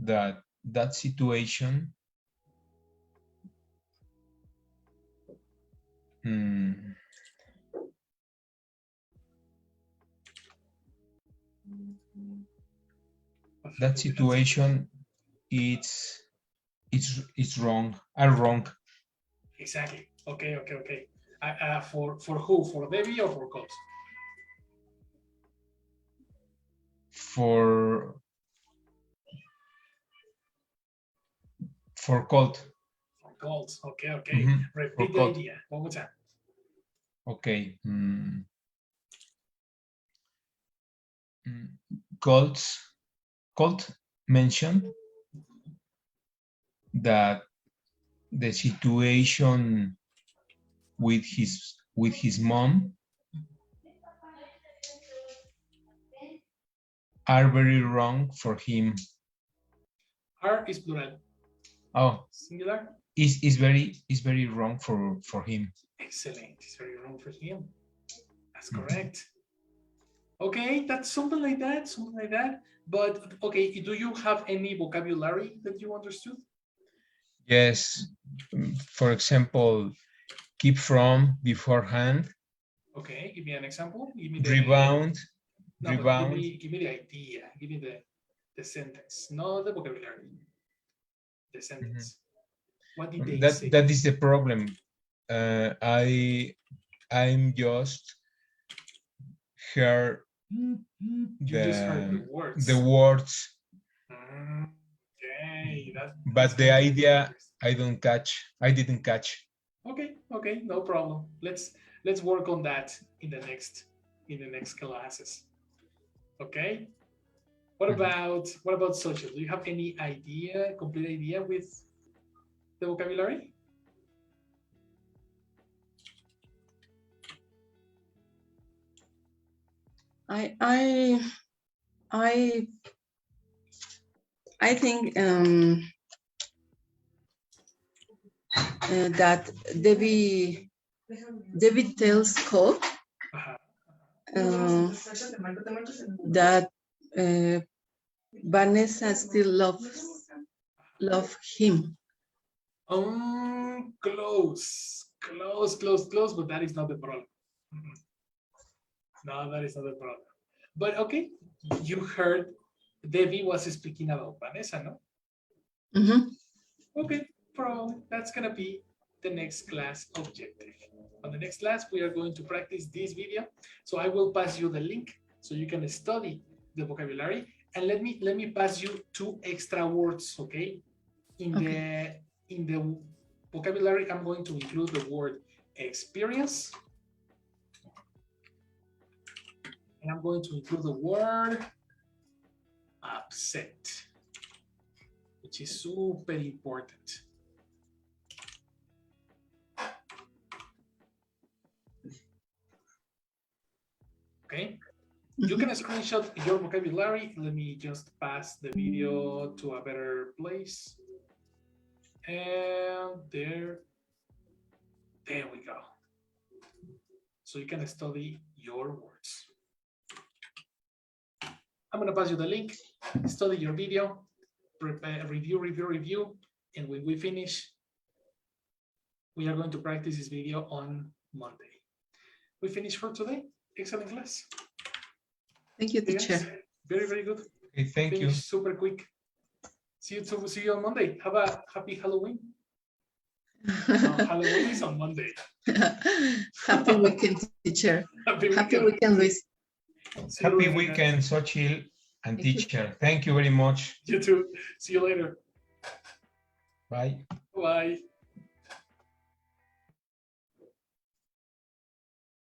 [SPEAKER 3] that situation that situation, it's wrong. Are wrong.
[SPEAKER 1] Exactly. Okay. For who? For Debbie or for Colt?
[SPEAKER 3] For Colt.
[SPEAKER 1] For Colt. Okay.
[SPEAKER 3] Mm-hmm.
[SPEAKER 1] Repeat the idea one more time.
[SPEAKER 3] Okay. Colt mentioned that the situation with his mom are very wrong for him.
[SPEAKER 1] R is plural.
[SPEAKER 3] Oh,
[SPEAKER 1] Singular.
[SPEAKER 3] Is very wrong for him.
[SPEAKER 1] Excellent. It's very wrong for him. That's correct. Okay, that's something like that. But okay, do you have any vocabulary that you understood?
[SPEAKER 3] Yes. For example, keep from, beforehand.
[SPEAKER 1] Okay, give me an example. Give me the
[SPEAKER 3] rebound.
[SPEAKER 1] No,
[SPEAKER 3] Rebound.
[SPEAKER 1] Give me the idea. Give me the sentence, not the vocabulary. The sentence. What did they say?
[SPEAKER 3] That is the problem. I'm just heard
[SPEAKER 1] the words.
[SPEAKER 3] The words.
[SPEAKER 1] Okay,
[SPEAKER 3] but the idea I didn't catch.
[SPEAKER 1] Okay, no problem. Let's work on that in the next classes. Okay. What about social? Do you have any complete idea with the vocabulary?
[SPEAKER 2] I think that Debbie tells Colt that Vanessa still loves him.
[SPEAKER 1] Close, but that is not the problem. No, that is not the problem. But okay, you heard Debbie was speaking about Vanessa, no? Okay, probably that's gonna be the next class objective. On the next class, we are going to practice this video. So I will pass you the link so you can study the vocabulary. And let me pass you 2 extra words, okay? In the vocabulary, I'm going to include the word experience. And I'm going to include the word upset, which is super important. Okay, you can screenshot your vocabulary. Let me just pass the video to a better place. And there we go. So you can study your words. I'm going to pass you the link, study your video, review. And when we finish, we are going to practice this video on Monday. We finish for today. Excellent class.
[SPEAKER 2] Thank you, teacher.
[SPEAKER 1] Yes, very, very good.
[SPEAKER 3] Okay, thank you.
[SPEAKER 1] Super quick. See you on Monday. Have a happy Halloween. Halloween is on Monday.
[SPEAKER 2] Happy weekend, teacher. Happy weekend, Luis.
[SPEAKER 3] Happy weekend, Xochitl and teacher. Thank you very much.
[SPEAKER 1] You too. See you later.
[SPEAKER 3] Bye.
[SPEAKER 1] Bye.